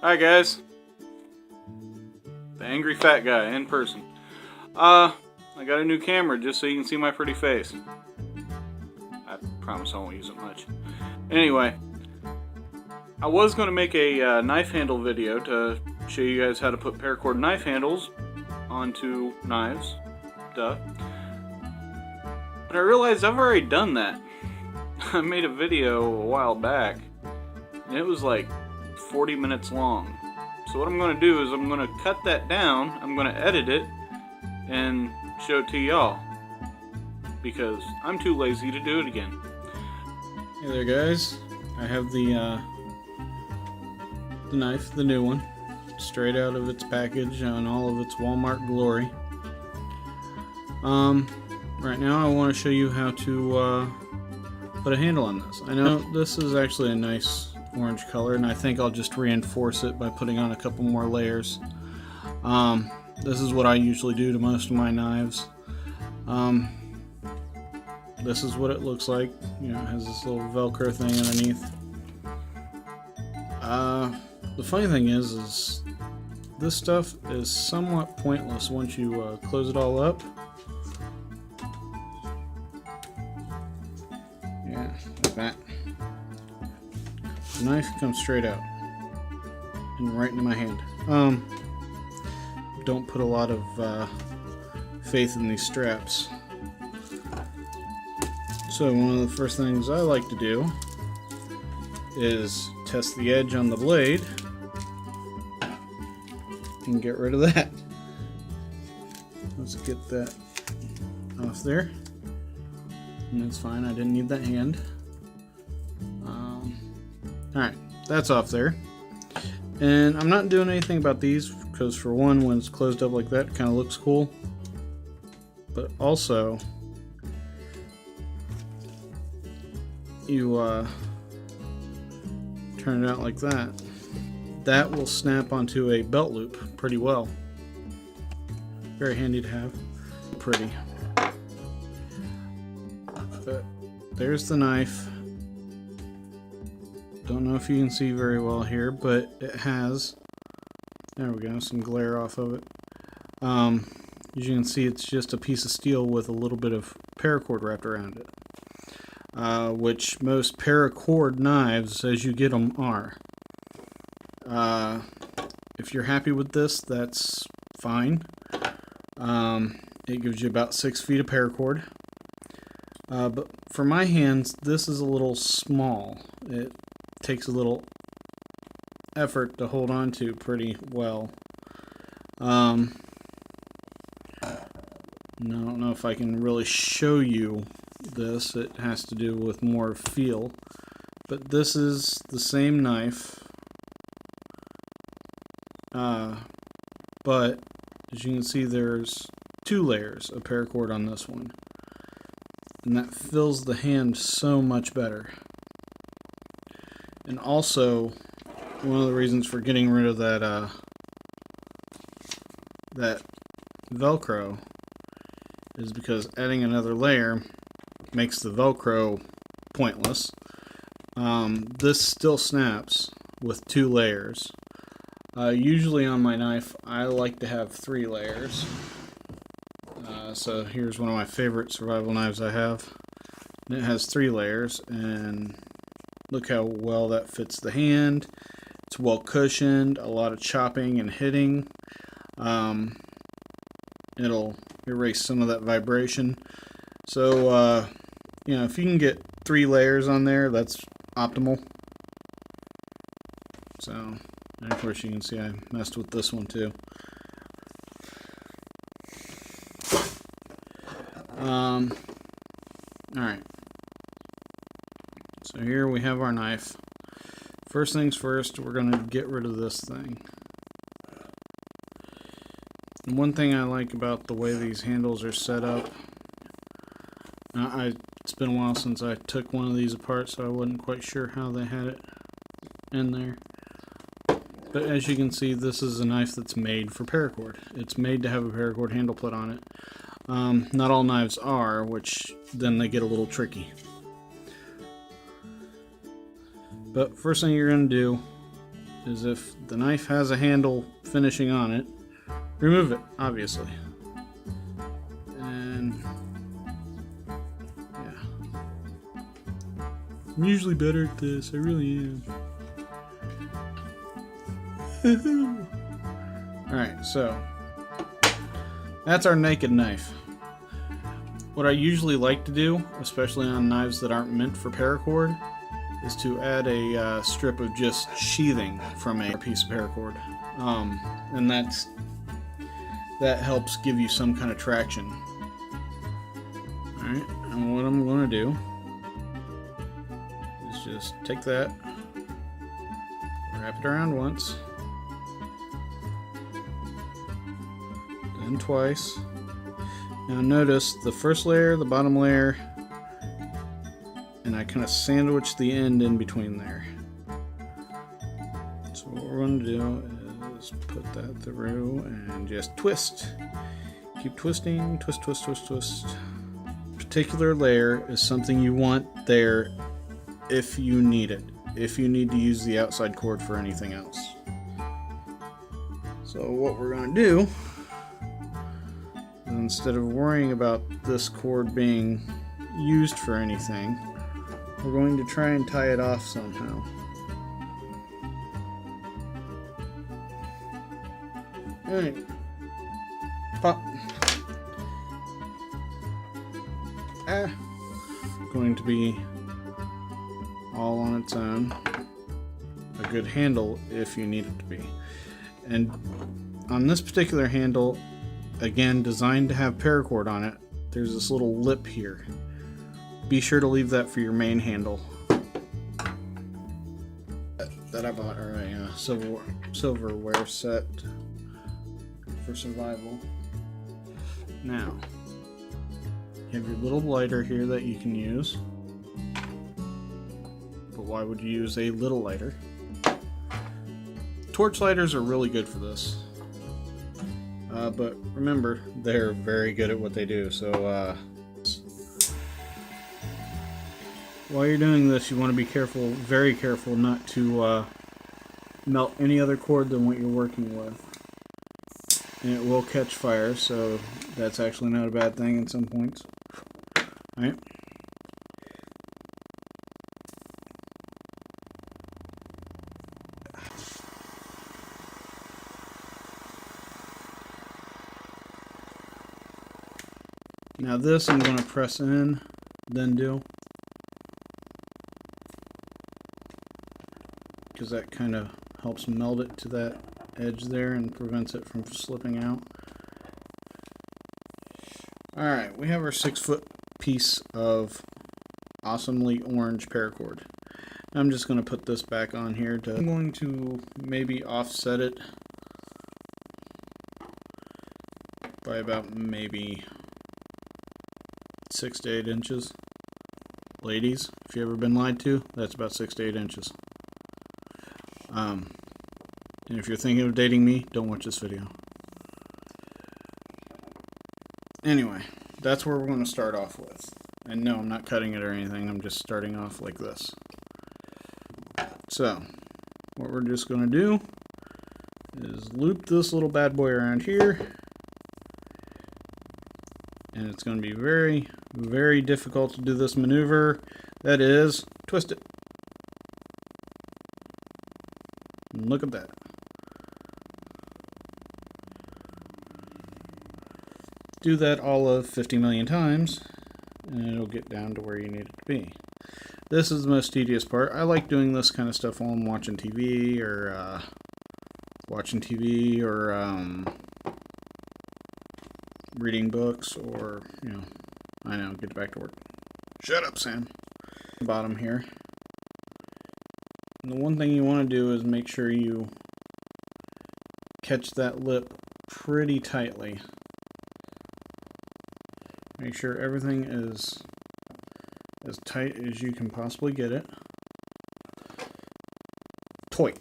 Hi guys, the angry fat guy in person. I got a new camera just so you can see my pretty face. I promise I won't use it much. Anyway, I was going to make a knife handle video to show you guys how to put paracord knife handles onto knives. Duh. But I realized I've already done that. I made a video a while back, and it was like 40 minutes long. So what I'm going to do is I'm going to cut that down, I'm going to edit it, and show it to y'all. Because I'm too lazy to do it again. Hey there guys, I have the knife, the new one, straight out of its package on all of its Walmart glory. Right now I want to show you how to put a handle on this. I know this is actually a nice orange color, and I think I'll just reinforce it by putting on a couple more layers. This is what I usually do to most of my knives. This is what it looks like. You know, it has this little Velcro thing underneath. The funny thing is this stuff is somewhat pointless once you close it all up. Yeah, like that. The knife comes straight out and right into my hand. Don't put a lot of faith in these straps. So one of the first things I like to do is test the edge on the blade and get rid of that. Let's get that off there. And that's fine, I didn't need that hand. Alright, that's off there. And I'm not doing anything about these because, for one, when it's closed up like that, it kind of looks cool. But also, you turn it out like that. That will snap onto a belt loop pretty well. Very handy to have. Pretty. But there's the knife. Don't know if you can see very well here, but it has, there we go, some glare off of it. As you can see, it's just a piece of steel with a little bit of paracord wrapped around it, which most paracord knives, as you get them, are. If you're happy with this, that's fine. It gives you about 6 feet of paracord. But for my hands, this is a little small. It takes a little effort to hold on to pretty well. I don't know if I can really show you this. It has to do with more feel. But this is the same knife. But as you can see, there's 2 layers of paracord on this one. And that fills the hand so much better. And also, one of the reasons for getting rid of that that Velcro is because adding another layer makes the Velcro pointless. This still snaps with 2 layers. Usually on my knife, I like to have 3 layers. So here's one of my favorite survival knives I have. And it has 3 layers, and look how well that fits the hand. It's well cushioned, a lot of chopping and hitting. It'll erase some of that vibration. So, you know, if you can get 3 layers on there, that's optimal. So, and of course you can see I messed with this one too. Alright. So here we have our knife. First things first, we're going to get rid of this thing. And one thing I like about the way these handles are set up, it's been a while since I took one of these apart, so I wasn't quite sure how they had it in there. But as you can see, this is a knife that's made for paracord. It's made to have a paracord handle put on it. Not all knives are, which then they get a little tricky. But first thing you're going to do is if the knife has a handle finishing on it, remove it, obviously. And yeah. I'm usually better at this, I really am. Alright, so that's our naked knife. What I usually like to do, especially on knives that aren't meant for paracord, is to add a strip of just sheathing from a piece of paracord. And that helps give you some kind of traction. Alright, and what I'm going to do is just take that, wrap it around once, then twice. Now notice the first layer, the bottom layer, and I kind of sandwich the end in between there. So what we're going to do is put that through and just twist. Keep twisting, twist, twist, twist, twist. Particular layer is something you want there if you need it. If you need to use the outside cord for anything else. So what we're going to do, instead of worrying about this cord being used for anything, we're going to try and tie it off somehow. Alright. Pop. Going to be all on its own. A good handle if you need it to be. And on this particular handle, again, designed to have paracord on it, there's this little lip here. Be sure to leave that for your main handle that I bought, or a silverware set for survival. Now, you have your little lighter here that you can use. But why would you use a little lighter? Torch lighters are really good for this. But remember, they're very good at what they do, so while you're doing this, you want to be careful, very careful, not to melt any other cord than what you're working with. And it will catch fire, so that's actually not a bad thing in some points. Alright. Now this I'm going to press in, then do, because that kind of helps meld it to that edge there and prevents it from slipping out. Alright, we have our 6-foot piece of awesomely orange paracord. I'm just going to put this back on here. I'm going to maybe offset it by about maybe 6 to 8 inches. Ladies, if you've ever been lied to, that's about 6 to 8 inches. And if you're thinking of dating me, don't watch this video. Anyway, that's where we're going to start off with. And no, I'm not cutting it or anything, I'm just starting off like this. So, what we're just going to do is loop this little bad boy around here. And it's going to be very, very difficult to do this maneuver. That is, twist it. And look at that. Do that all of 50 million times, and it'll get down to where you need it to be. This is the most tedious part. I like doing this kind of stuff while I'm watching TV, or reading books, or, I know, get back to work. Shut up, Sam. Bottom here. And the one thing you want to do is make sure you catch that lip pretty tightly. Make sure everything is as tight as you can possibly get it. Toy.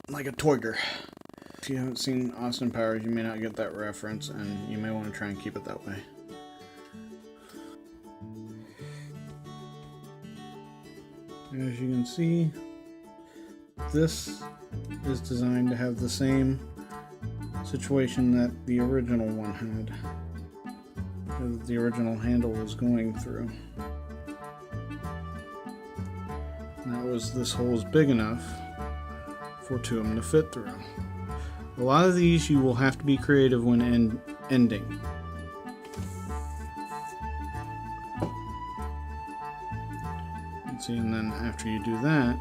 Like a toiger. If you haven't seen Austin Powers, you may not get that reference, and you may want to try and keep it that way. As you can see, this is designed to have the same situation that the original one had, that the original handle was going through. And that was, this hole is big enough for two of them to fit through. A lot of these you will have to be creative when ending. See, and then after you do that,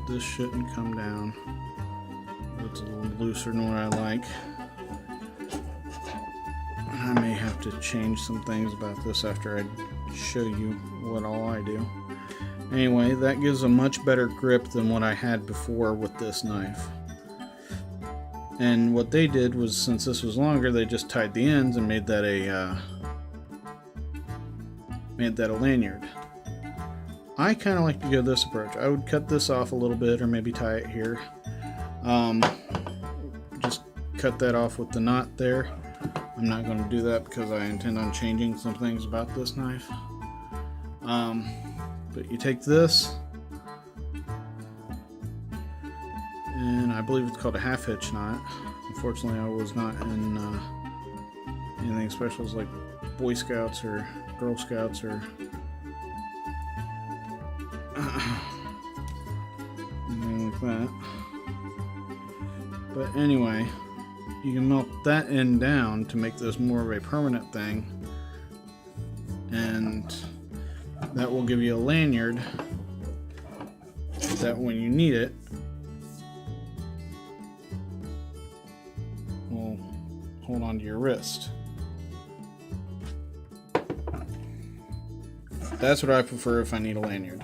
this shouldn't come down. It's a little looser than what I like. I may have to change some things about this after I show you what all I do. Anyway, that gives a much better grip than what I had before with this knife. And what they did was, since this was longer, they just tied the ends and made that a lanyard. I kind of like to go this approach. I would cut this off a little bit, or maybe tie it here. Just cut that off with the knot there. I'm not going to do that because I intend on changing some things about this knife. But you take this, and I believe it's called a half hitch knot. Unfortunately, I was not in anything special as like Boy Scouts or Girl Scouts or anything like that. But anyway, you can melt that end down to make this more of a permanent thing, and that will give you a lanyard that when you need it will hold onto your wrist. That's what I prefer if I need a lanyard.